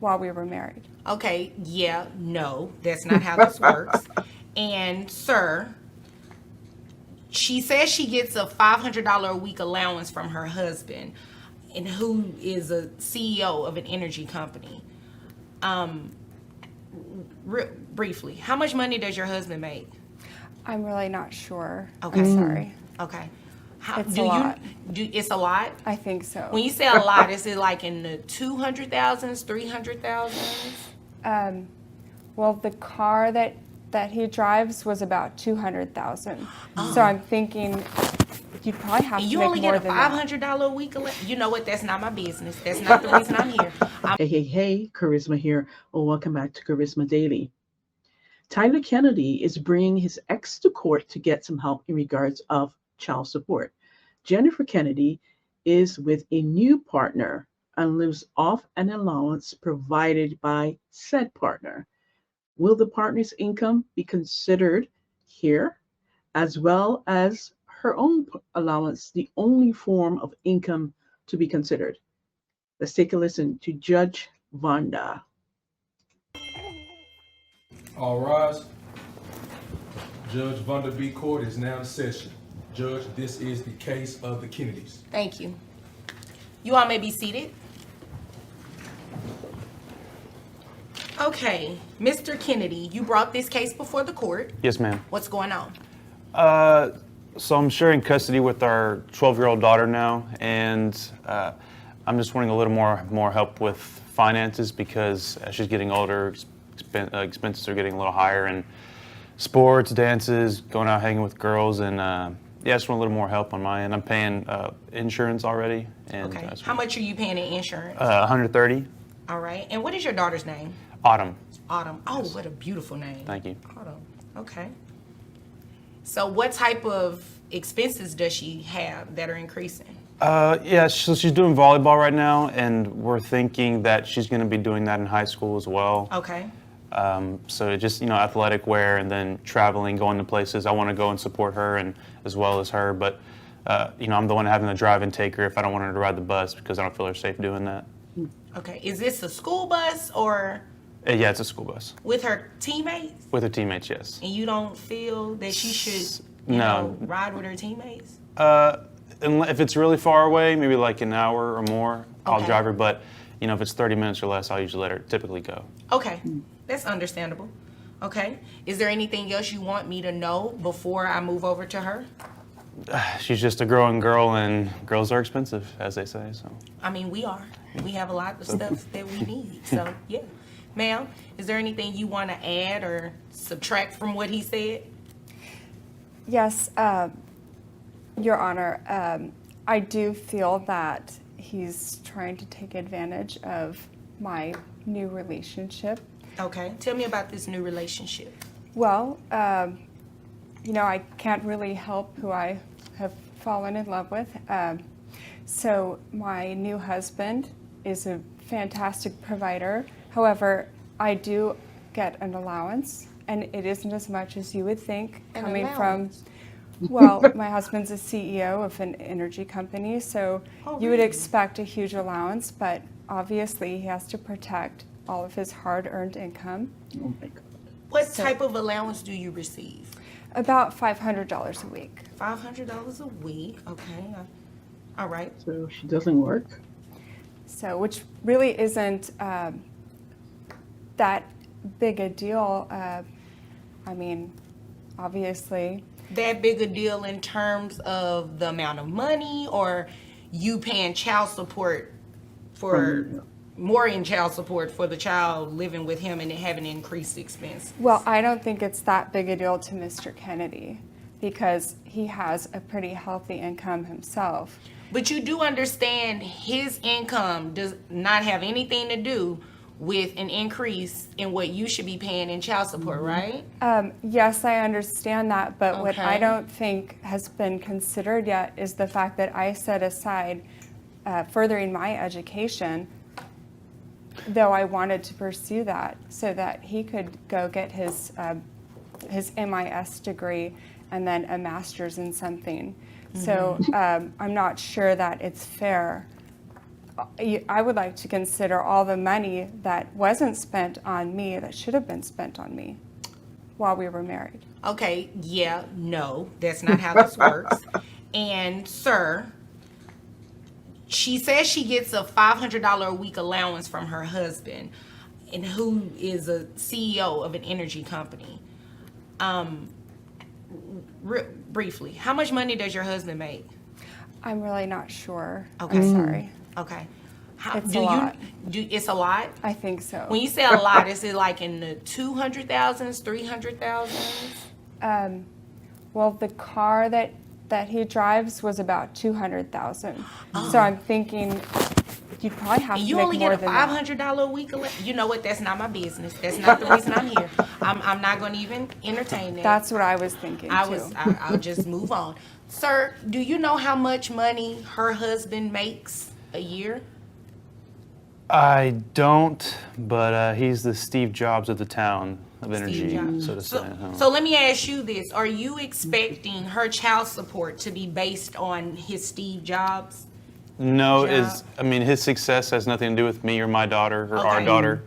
while we were married. Okay, yeah, no, that's not how this works. And, sir, she says she gets a $500 a week allowance from her husband, and who is a CEO of an energy company. Um, Briefly, how much money does your husband make? I'm really not sure. Okay. I'm sorry. Okay. How It's do a you lot. do? It's a lot. I think so. When you say a lot, is it like in the 200,000s, 300,000s? Well, the car that he drives was about 200,000. Oh. So I'm thinking you'd probably have And to you make only more get a than that. $500 a week. You know what? That's not my business. That's not the reason I'm here. Hey, Kharisma here. Well, welcome back to Kharisma Daily. Tyler Kennedy is bringing his ex to court to get some help in regards of child support. Jennifer Kennedy is with a new partner and lives off an allowance provided by said partner. Will the partner's income be considered here, as well as her own allowance, the only form of income to be considered? Let's take a listen to Judge Vonda. All rise. Judge Vonda B. Court is now in session. Judge, this is the case of the Kennedys. Thank you. You all may be seated. Okay, Mr. Kennedy, you brought this case before the court. Yes, ma'am. What's going on? So I'm sharing custody with our 12-year-old daughter now, and I'm just wanting a little more help with finances because as she's getting older, expenses are getting a little higher, and sports, dances, going out hanging with girls, and yeah, I just want a little more help on my end. I'm paying insurance already. And Okay. How much are you paying in insurance? 130. All right. And what is your daughter's name? Autumn. Autumn. Oh, what a beautiful name. Thank you. Autumn. Okay. So what type of expenses does she have that are increasing? Yeah, so she's doing volleyball right now, and we're thinking that she's going to be doing that in high school as well. Okay. So just, athletic wear and then traveling, going to places. I want to go and support her and as well as her, but, I'm the one having to drive and take her if I don't want her to ride the bus because I don't feel her safe doing that. Okay. Is this a school bus or Yeah, it's a school bus. with her teammates? With her teammates, yes. And you don't feel that she should, No. ride with her teammates? If it's really far away, maybe like an hour or more, I'll Okay. drive her, but, if it's 30 minutes or less, I'll usually let her typically go. Okay. That's understandable. Okay. Is there anything else you want me to know before I move over to her? She's just a growing girl, and girls are expensive, as they say, so. I mean, we are. We have a lot of stuff that we need. So, yeah. Ma'am, is there anything you want to add or subtract from what he said? Yes, Your Honor, I do feel that he's trying to take advantage of my new relationship. Okay. Tell me about this new relationship. Well, I can't really help who I have fallen in love with. So my new husband is a fantastic provider. However, I do get an allowance, and it isn't as much as you would think An coming allowance? from, well, my husband's a CEO of an energy company, so Oh, you would really? expect a huge allowance, but obviously he has to protect all of his hard-earned income. Oh my God. What type of allowance do you receive? About $500 a week. $500 a week. Okay. All right. So she doesn't work? So, which really isn't that big a deal. I mean, obviously. That big a deal in terms of the amount of money, or you paying child support for more in child support for the child living with him and having increased expense? Well, I don't think it's that big a deal to Mr. Kennedy because he has a pretty healthy income himself. But you do understand his income does not have anything to do with an increase in what you should be paying in child support, right? Yes, I understand that, but what I Okay. don't think has been considered yet is the fact that I set aside furthering my education, though I wanted to pursue that, so that he could go get his MIS degree and then a master's in something. So I'm not sure that it's fair I would like to consider all the money that wasn't spent on me that should have been spent on me while we were married. Okay, yeah, no, that's not how this works. And sir, she says she gets a $500 a week allowance from her husband, and who is a CEO of an energy company. Briefly, how much money does your husband make? I'm really not sure. Okay. I'm sorry. Okay. It's a lot. It's a lot? I think so. When you say a lot, is it like in the 200,000s, 300,000s? Well, the car that he drives was about 200,000. So I'm thinking you'd probably have And to you make only more get a than that. $500 a week. You know what? That's not my business. That's not the reason I'm here. I'm not going to even entertain that. That's what I was thinking too. I'll just move on. Sir, do you know how much money her husband makes a year? I don't, but he's the Steve Jobs of the town of energy, Jobs. so to say. So let me ask you this. Are you expecting her child support to be based on his Steve Jobs? No, job? his success has nothing to do with me or my daughter or our Okay. daughter.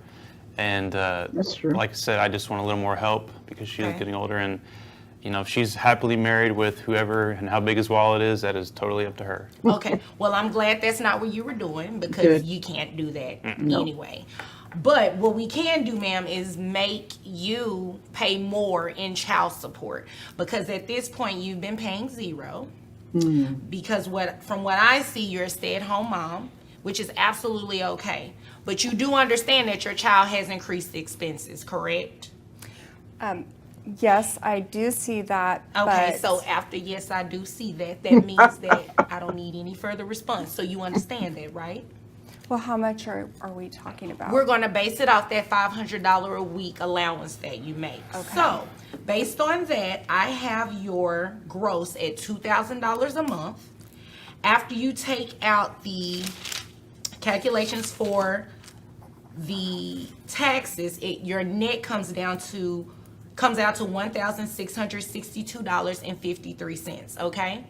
And That's true. like I said, I just want a little more help because she is Okay. getting older. And, if she's happily married with whoever and how big his wallet is, that is totally up to her. Okay. Well, I'm glad that's not what you were doing because Good. you can't do that anyway. But what we can do, ma'am, is make you pay more in child support because at this point you've been paying zero. Because from what I see, you're a stay-at-home mom, which is absolutely okay. But you do understand that your child has increased expenses, correct? Yes, I do see that. Okay, but so after yes, I do see that, that means that I don't need any further response. So you understand that, right? well, how much are we talking about? We're going to base it off that $500 a week allowance that you make. Okay. So, based on that, I have your gross at $2,000 a month. After you take out the calculations for the taxes, your net comes out to $1,662.53. Okay.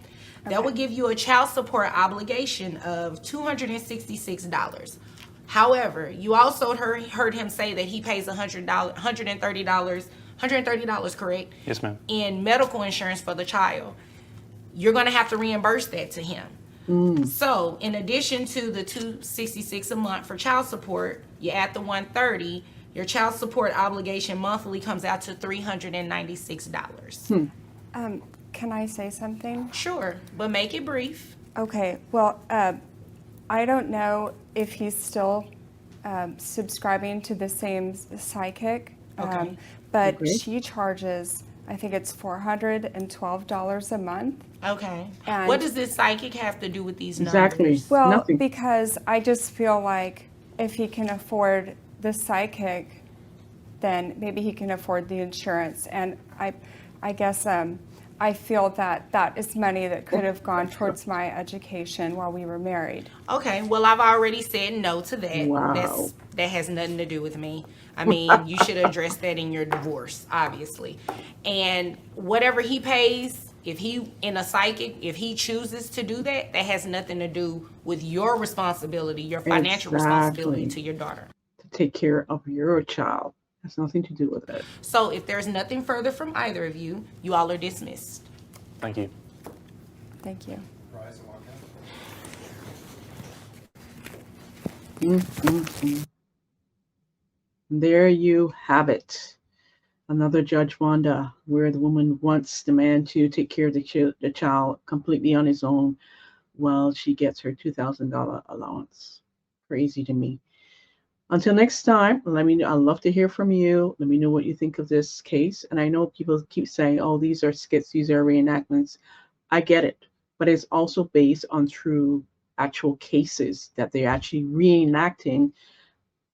That would give you a child support obligation of $266. However, you also heard him say that he pays $130, correct? Yes, ma'am. In medical insurance for the child. You're going to have to reimburse that to him. So, in addition to the $266 a month for child support, you add the $130. Your child support obligation monthly comes out to $396. Can I say something? Sure, but make it brief. Okay, well, I don't know if he's still subscribing to the same psychic, Okay. but Okay. she charges, I think it's $412 a month. Okay. And- What does this psychic have to do with these Exactly. numbers? Well, Nothing. because I just feel like if he can afford the psychic, then maybe he can afford the insurance. And I guess I feel that that is money that could have gone towards my education while we were married. Okay, well, I've already said no to that. Wow. That has nothing to do with me. I mean, you should address that in your divorce, obviously. And whatever he pays, if he chooses to do that, that has nothing to do with your responsibility, your financial responsibility Exactly. to your daughter. To take care of your child. Has nothing to do with it. So if there's nothing further from either of you, you all are dismissed. Thank you. Thank you. Rise and walk out. There you have it. Another Judge Wanda, where the woman wants the man to take care of the child completely on his own while she gets her $2,000 allowance. Crazy to me. Until next time, let me know. I'd love to hear from you. Let me know what you think of this case. And I know people keep saying, oh, these are skits, these are reenactments. I get it. But it's also based on true actual cases that they're actually reenacting,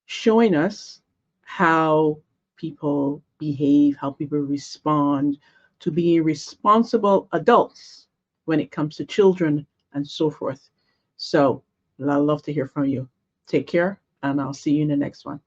showing us how people behave, how people respond to being responsible adults when it comes to children and so forth. So I'd love to hear from you. Take care, and I'll see you in the next one.